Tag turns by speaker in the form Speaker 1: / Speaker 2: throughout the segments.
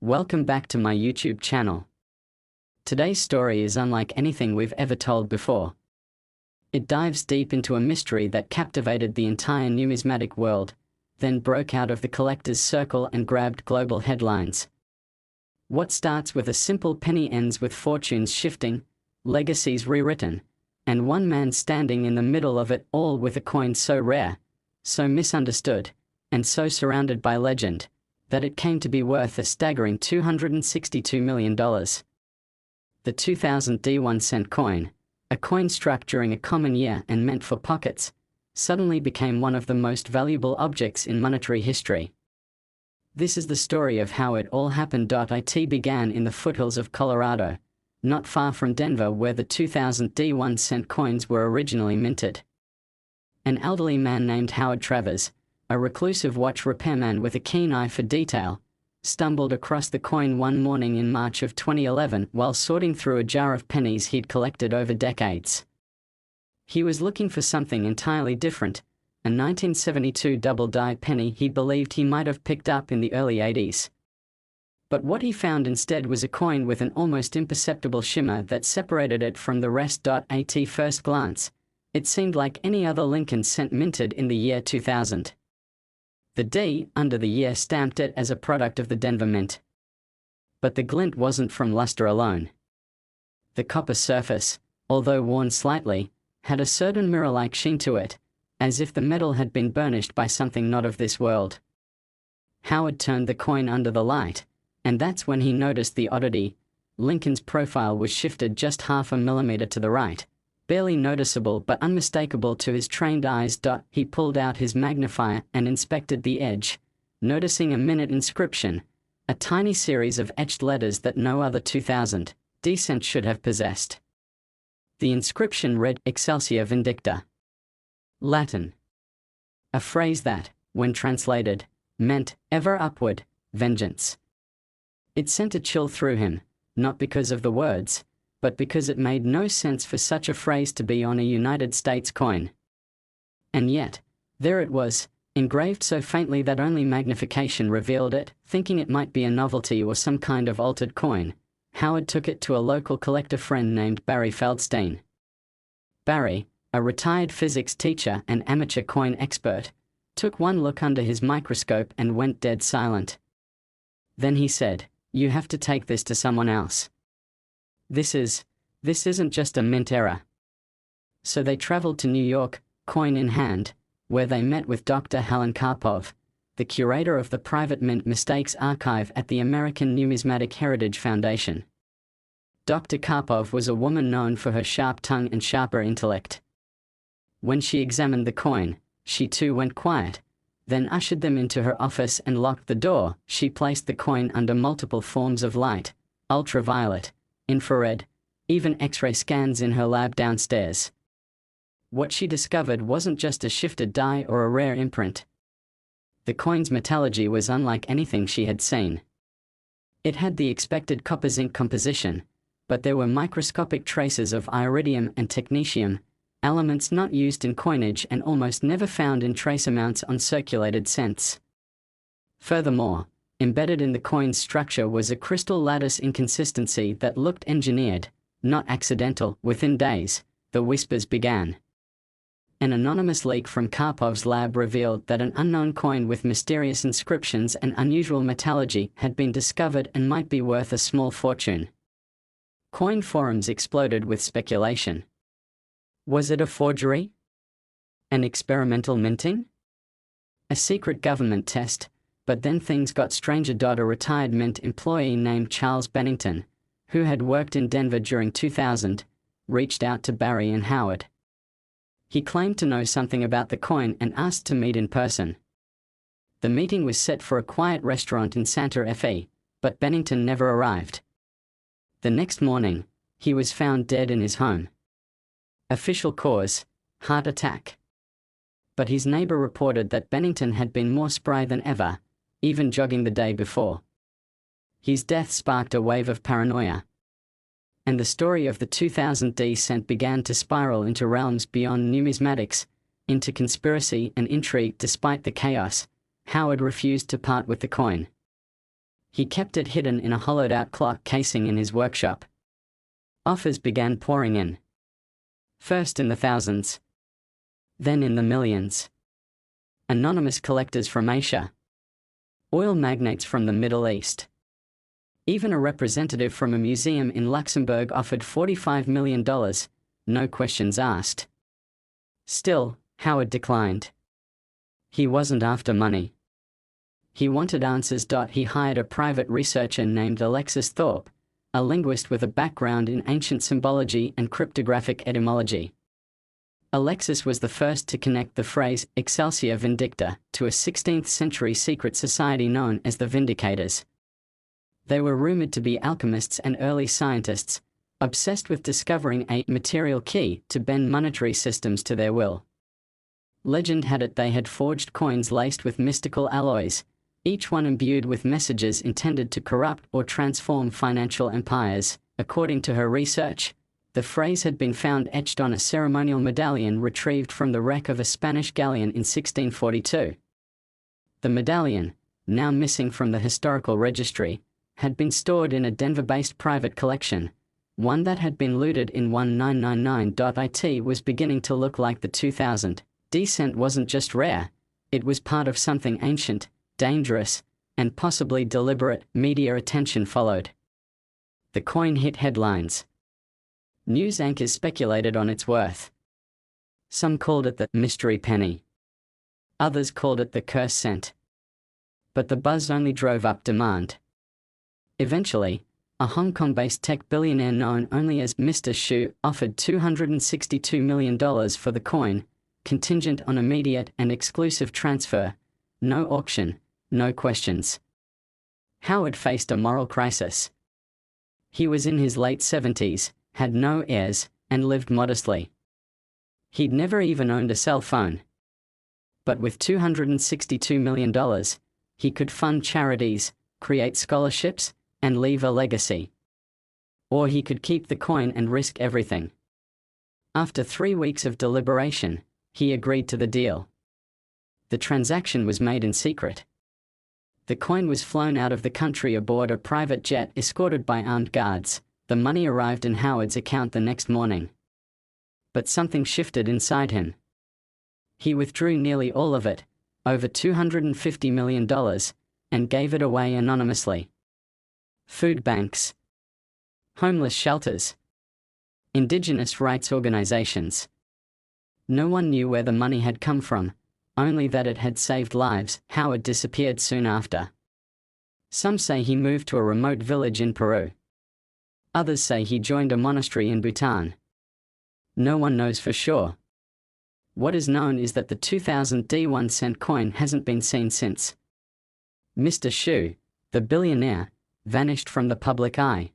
Speaker 1: Welcome back to my YouTube channel. Today's story is unlike anything we've ever told before. It dives deep into a mystery that captivated the entire numismatic world, then broke out of the collector's circle and grabbed global headlines. What starts with a simple penny ends with fortunes shifting, legacies rewritten, and one man standing in the middle of it all with a coin so rare, so misunderstood, and so surrounded by legend, that it came to be worth a staggering $262 million. The 2000 D1 cent coin, a coin struck during a common year and meant for pockets, suddenly became one of the most valuable objects in monetary history. This is the story of how it all happened. It began in the foothills of Colorado, not far from Denver, where the 2000 D1 cent coins were originally minted. An elderly man named Howard Travers, a reclusive watch repairman with a keen eye for detail, stumbled across the coin one morning in March of 2011 while sorting through a jar of pennies he'd collected over decades. He was looking for something entirely different, a 1972 double-die penny he believed he might have picked up in the early 80s. But what he found instead was a coin with an almost imperceptible shimmer that separated it from the rest. At first glance, it seemed like any other Lincoln cent minted in the year 2000. The D under the year stamped it as a product of the Denver Mint. But the glint wasn't from luster alone. The copper surface, although worn slightly, had a certain mirror-like sheen to it, as if the metal had been burnished by something not of this world. Howard turned the coin under the light, and that's when he noticed the oddity. Lincoln's profile was shifted just half a millimeter to the right, barely noticeable but unmistakable to his trained eyes. He pulled out his magnifier and inspected the edge, noticing a minute inscription, a tiny series of etched letters that no other 2000 D cent should have possessed. The inscription read Excelsior Vindicta, Latin. A phrase that, when translated, meant ever upward, vengeance. It sent a chill through him, not because of the words, but because it made no sense for such a phrase to be on a United States coin. And yet, there it was, engraved so faintly that only magnification revealed it. Thinking it might be a novelty or some kind of altered coin, Howard took it to a local collector friend named Barry Feldstein. Barry, a retired physics teacher and amateur coin expert, took one look under his microscope and went dead silent. Then he said, "You have to take this to someone else. This isn't just a mint error." So they traveled to New York, coin in hand, where they met with Dr. Helen Karpov, the curator of the private mint mistakes archive at the American Numismatic Heritage Foundation. Dr. Karpov was a woman known for her sharp tongue and sharper intellect. When she examined the coin, she too went quiet, then ushered them into her office and locked the door. She placed the coin under multiple forms of light, ultraviolet, infrared, even X-ray scans in her lab downstairs. What she discovered wasn't just a shifted die or a rare imprint. The coin's metallurgy was unlike anything she had seen. It had the expected copper zinc composition, but there were microscopic traces of iridium and technetium, elements not used in coinage and almost never found in trace amounts on circulated cents. Furthermore, embedded in the coin's structure was a crystal lattice inconsistency that looked engineered, not accidental. Within days, the whispers began. An anonymous leak from Karpov's lab revealed that an unknown coin with mysterious inscriptions and unusual metallurgy had been discovered and might be worth a small fortune. Coin forums exploded with speculation. Was it a forgery? An experimental minting? A secret government test? But then things got stranger. A retired mint employee named Charles Bennington, who had worked in Denver during 2000, reached out to Barry and Howard. He claimed to know something about the coin and asked to meet in person. The meeting was set for a quiet restaurant in Santa Fe, but Bennington never arrived. The next morning, he was found dead in his home. Official cause: heart attack. But his neighbor reported that Bennington had been more spry than ever, even jogging the day before. His death sparked a wave of paranoia. And the story of the 2000 D cent began to spiral into realms beyond numismatics, into conspiracy and intrigue. Despite the chaos, Howard refused to part with the coin. He kept it hidden in a hollowed-out clock casing in his workshop. Offers began pouring in. First in the thousands. Then in the millions. Anonymous collectors from Asia. Oil magnates from the Middle East. Even a representative from a museum in Luxembourg offered $45 million, no questions asked. Still, Howard declined. He wasn't after money. He wanted answers. He hired a private researcher named Alexis Thorpe, a linguist with a background in ancient symbology and cryptographic etymology. Alexis was the first to connect the phrase Excelsior Vindicta to a 16th-century secret society known as the Vindicators. They were rumored to be alchemists and early scientists, obsessed with discovering a material key to bend monetary systems to their will. Legend had it they had forged coins laced with mystical alloys, each one imbued with messages intended to corrupt or transform financial empires. According to her research, the phrase had been found etched on a ceremonial medallion retrieved from the wreck of a Spanish galleon in 1642. The medallion, now missing from the historical registry, had been stored in a Denver-based private collection. One that had been looted in 1999. It was beginning to look like the 2000. Descent wasn't just rare, it was part of something ancient, dangerous, and possibly deliberate. Media attention followed. The coin hit headlines. News anchors speculated on its worth. Some called it the mystery penny. Others called it the curse cent. But the buzz only drove up demand. Eventually, a Hong Kong-based tech billionaire known only as Mr. Xu offered $262 million for the coin, contingent on immediate and exclusive transfer. No auction, no questions. Howard faced a moral crisis. He was in his late 70s, had no heirs, and lived modestly. He'd never even owned a cell phone. But with $262 million, he could fund charities, create scholarships, and leave a legacy. Or he could keep the coin and risk everything. After 3 weeks of deliberation, he agreed to the deal. The transaction was made in secret. The coin was flown out of the country aboard a private jet escorted by armed guards. The money arrived in Howard's account the next morning. But something shifted inside him. He withdrew nearly all of it, over $250 million, and gave it away anonymously. Food banks, homeless shelters, indigenous rights organizations. No one knew where the money had come from, only that it had saved lives. Howard disappeared soon after. Some say he moved to a remote village in Peru. Others say he joined a monastery in Bhutan. No one knows for sure. What is known is that the 2000 D1 coin hasn't been seen since. Mr. Xu, the billionaire, vanished from the public eye.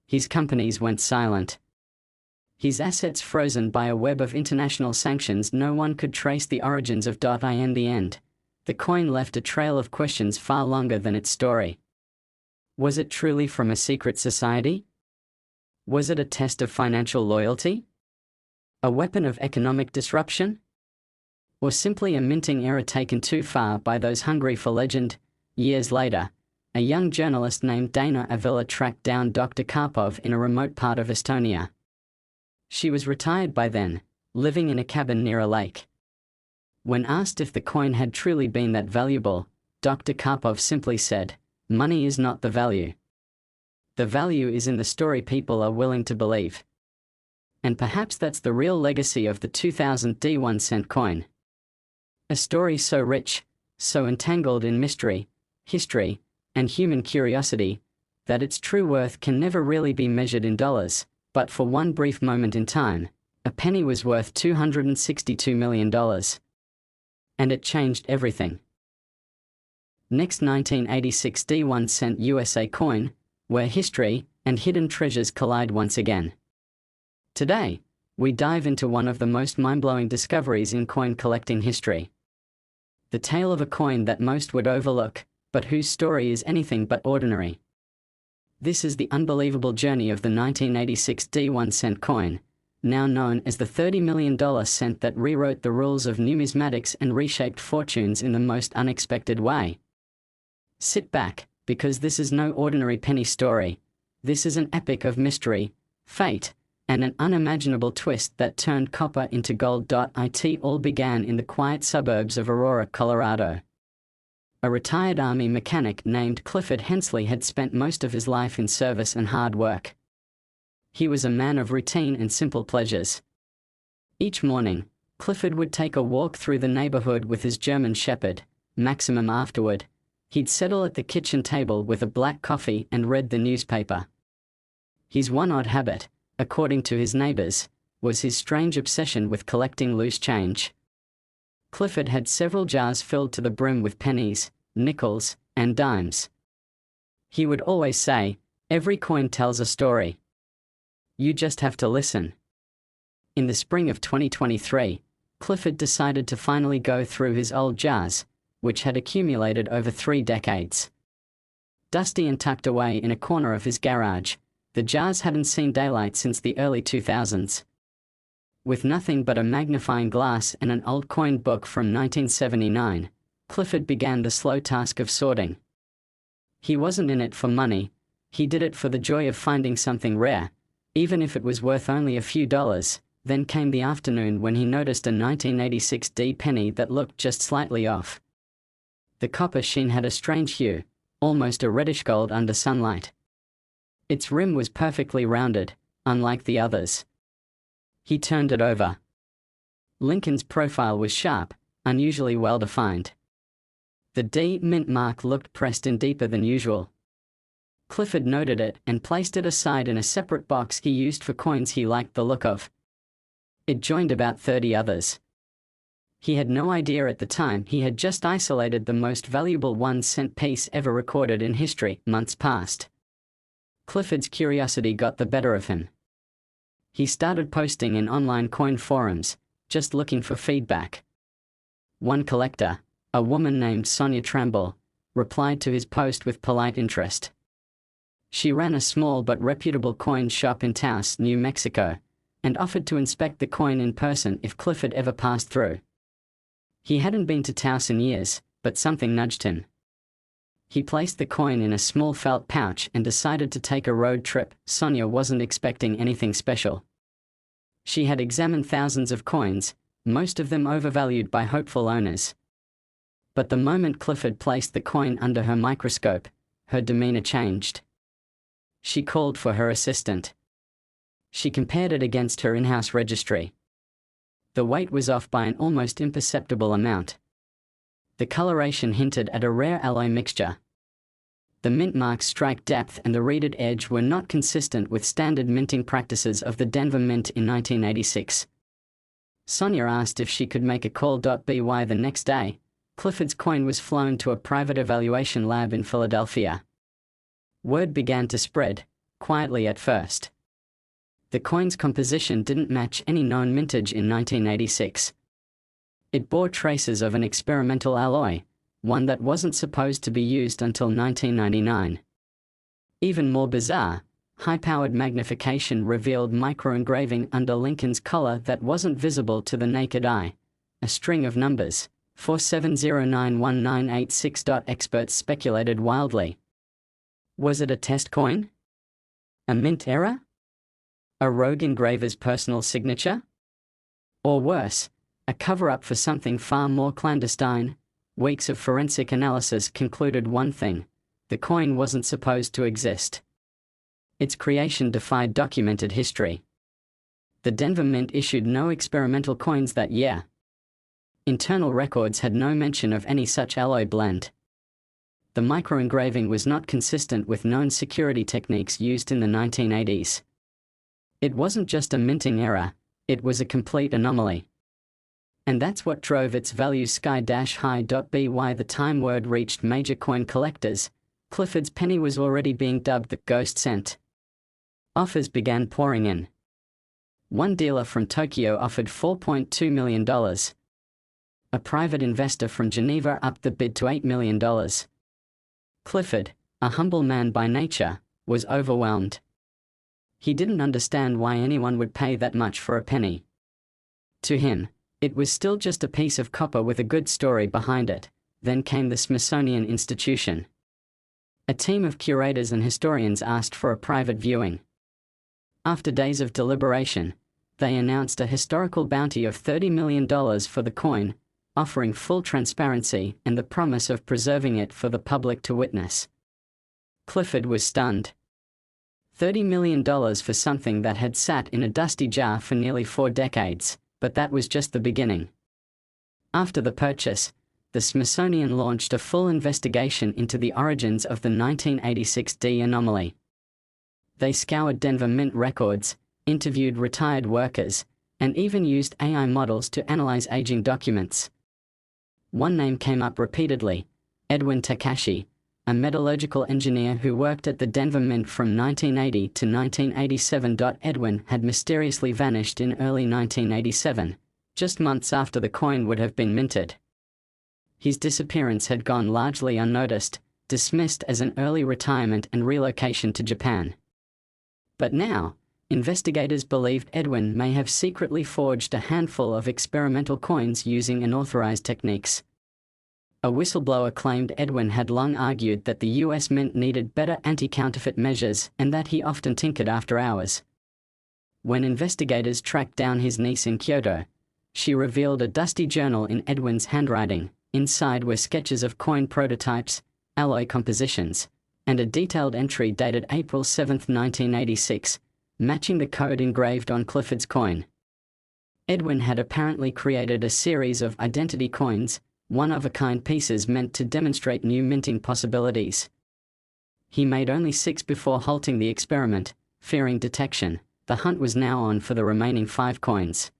Speaker 1: His companies went silent. His assets frozen by a web of international sanctions. No one could trace the origins of In the end, the coin left a trail of questions far longer than its story. Was it truly from a secret society? Was it a test of financial loyalty? A weapon of economic disruption? Or simply a minting error taken too far by those hungry for legend? Years later, a young journalist named Dana Avila tracked down Dr. Karpov in a remote part of Estonia. She was retired by then, living in a cabin near a lake. When asked if the coin had truly been that valuable, Dr. Karpov simply said, "Money is not the value. The value is in the story people are willing to believe." And perhaps that's the real legacy of the 2000 D1 coin. A story so rich, so entangled in mystery, history, and human curiosity, that its true worth can never really be measured in dollars. But for one brief moment in time, a penny was worth $262 million. And it changed everything. Next, 1986 D1 USA coin, where history and hidden treasures collide once again. Today, we dive into one of the most mind-blowing discoveries in coin collecting history. The tale of a coin that most would overlook, but whose story is anything but ordinary. This is the unbelievable journey of the 1986 D1 coin, now known as the $30 million cent that rewrote the rules of numismatics and reshaped fortunes in the most unexpected way. Sit back, because this is no ordinary penny story. This is an epic of mystery, fate, and an unimaginable twist that turned copper into gold. It all began in the quiet suburbs of Aurora, Colorado. A retired Army mechanic named Clifford Hensley had spent most of his life in service and hard work. He was a man of routine and simple pleasures. Each morning, Clifford would take a walk through the neighborhood with his German Shepherd, Maximum. Afterward, he'd settle at the kitchen table with a black coffee and read the newspaper. His one odd habit, according to his neighbors, was his strange obsession with collecting loose change. Clifford had several jars filled to the brim with pennies, nickels, and dimes. He would always say, "Every coin tells a story. You just have to listen." In the spring of 2023, Clifford decided to finally go through his old jars, which had accumulated over 3 decades. Dusty and tucked away in a corner of his garage, the jars hadn't seen daylight since the early 2000s. With nothing but a magnifying glass and an old coin book from 1979, Clifford began the slow task of sorting. He wasn't in it for money, he did it for the joy of finding something rare, even if it was worth only a few dollars. Then came the afternoon when he noticed a 1986 D penny that looked just slightly off. The copper sheen had a strange hue, almost a reddish gold under sunlight. Its rim was perfectly rounded, unlike the others. He turned it over. Lincoln's profile was sharp, unusually well defined. The D mint mark looked pressed in deeper than usual. Clifford noted it and placed it aside in a separate box he used for coins he liked the look of. It joined about 30 others. He had no idea at the time he had just isolated the most valuable 1-cent piece ever recorded in history. Months passed. Clifford's curiosity got the better of him. He started posting in online coin forums, just looking for feedback. One collector, a woman named Sonia Tramble, replied to his post with polite interest. She ran a small but reputable coin shop in Taos, New Mexico, and offered to inspect the coin in person if Clifford ever passed through. He hadn't been to Taos in years, but something nudged him. He placed the coin in a small felt pouch and decided to take a road trip. Sonia wasn't expecting anything special. She had examined thousands of coins, most of them overvalued by hopeful owners. But the moment Clifford placed the coin under her microscope, her demeanor changed. She called for her assistant. She compared it against her in-house registry. The weight was off by an almost imperceptible amount. The coloration hinted at a rare alloy mixture. The mint mark's strike depth and the reeded edge were not consistent with standard minting practices of the Denver Mint in 1986. Sonia asked if she could make a call. By the next day, Clifford's coin was flown to a private evaluation lab in Philadelphia. Word began to spread, quietly at first. The coin's composition didn't match any known mintage in 1986. It bore traces of an experimental alloy, one that wasn't supposed to be used until 1999. Even more bizarre, high-powered magnification revealed microengraving under Lincoln's collar that wasn't visible to the naked eye. A string of numbers, 47091986. Experts speculated wildly. Was it a test coin? A mint error? A rogue engraver's personal signature? Or worse, a cover-up for something far more clandestine? Weeks of forensic analysis concluded one thing: the coin wasn't supposed to exist. Its creation defied documented history. The Denver Mint issued no experimental coins that year. Internal records had no mention of any such alloy blend. The microengraving was not consistent with known security techniques used in the 1980s. It wasn't just a minting error, it was a complete anomaly. And that's what drove its value sky-high. By the time word reached major coin collectors, Clifford's penny was already being dubbed the ghost cent. Offers began pouring in. One dealer from Tokyo offered $4.2 million. A private investor from Geneva upped the bid to $8 million. Clifford, a humble man by nature, was overwhelmed. He didn't understand why anyone would pay that much for a penny. To him, it was still just a piece of copper with a good story behind it. Then came the Smithsonian Institution. A team of curators and historians asked for a private viewing. After days of deliberation, they announced a historical bounty of $30 million for the coin, offering full transparency and the promise of preserving it for the public to witness. Clifford was stunned. $30 million for something that had sat in a dusty jar for nearly 4 decades, but that was just the beginning. After the purchase, the Smithsonian launched a full investigation into the origins of the 1986 D anomaly. They scoured Denver Mint records, interviewed retired workers, and even used AI models to analyze aging documents. One name came up repeatedly: Edwin Takashi, a metallurgical engineer who worked at the Denver Mint from 1980 to 1987. Edwin had mysteriously vanished in early 1987, just months after the coin would have been minted. His disappearance had gone largely unnoticed, dismissed as an early retirement and relocation to Japan. But now, investigators believed Edwin may have secretly forged a handful of experimental coins using unauthorized techniques. A whistleblower claimed Edwin had long argued that the US Mint needed better anti-counterfeit measures and that he often tinkered after hours. When investigators tracked down his niece in Kyoto, she revealed a dusty journal in Edwin's handwriting. Inside were sketches of coin prototypes, alloy compositions, and a detailed entry dated April 7, 1986, matching the code engraved on Clifford's coin. Edwin had apparently created a series of identity coins, one-of-a-kind pieces meant to demonstrate new minting possibilities. He made only 6 before halting the experiment, fearing detection. The hunt was now on for the remaining 5 coins.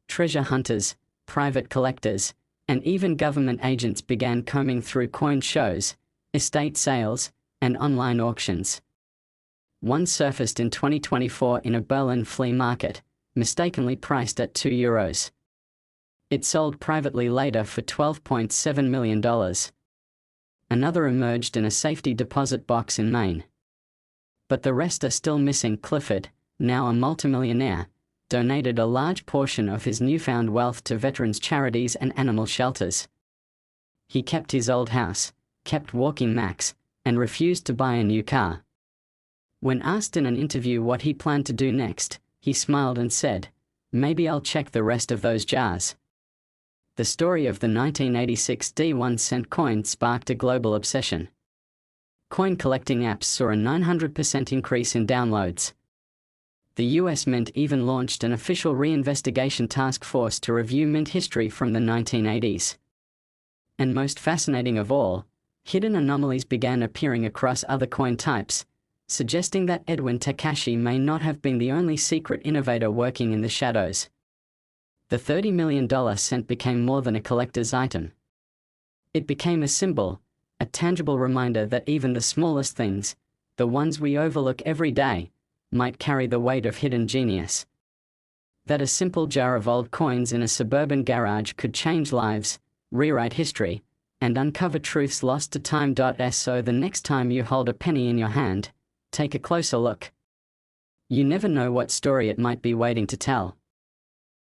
Speaker 1: Treasure hunters, private collectors, and even government agents began combing through coin shows, estate sales, and online auctions. One surfaced in 2024 in a Berlin flea market, mistakenly priced at €2. It sold privately later for $12.7 million. Another emerged in a safety deposit box in Maine. But the rest are still missing. Clifford, now a multimillionaire, donated a large portion of his newfound wealth to veterans' charities and animal shelters. He kept his old house, kept walking Max, and refused to buy a new car. When asked in an interview what he planned to do next, he smiled and said, "Maybe I'll check the rest of those jars." The story of the 1986 D1-cent coin sparked a global obsession. Coin collecting apps saw a 900% increase in downloads. The US Mint even launched an official reinvestigation task force to review mint history from the 1980s. And most fascinating of all, hidden anomalies began appearing across other coin types, suggesting that Edwin Takashi may not have been the only secret innovator working in the shadows. The $30 million cent became more than a collector's item. It became a symbol, a tangible reminder that even the smallest things, the ones we overlook every day, might carry the weight of hidden genius. That a simple jar of old coins in a suburban garage could change lives, rewrite history, and uncover truths lost to time. So the next time you hold a penny in your hand, take a closer look. You never know what story it might be waiting to tell.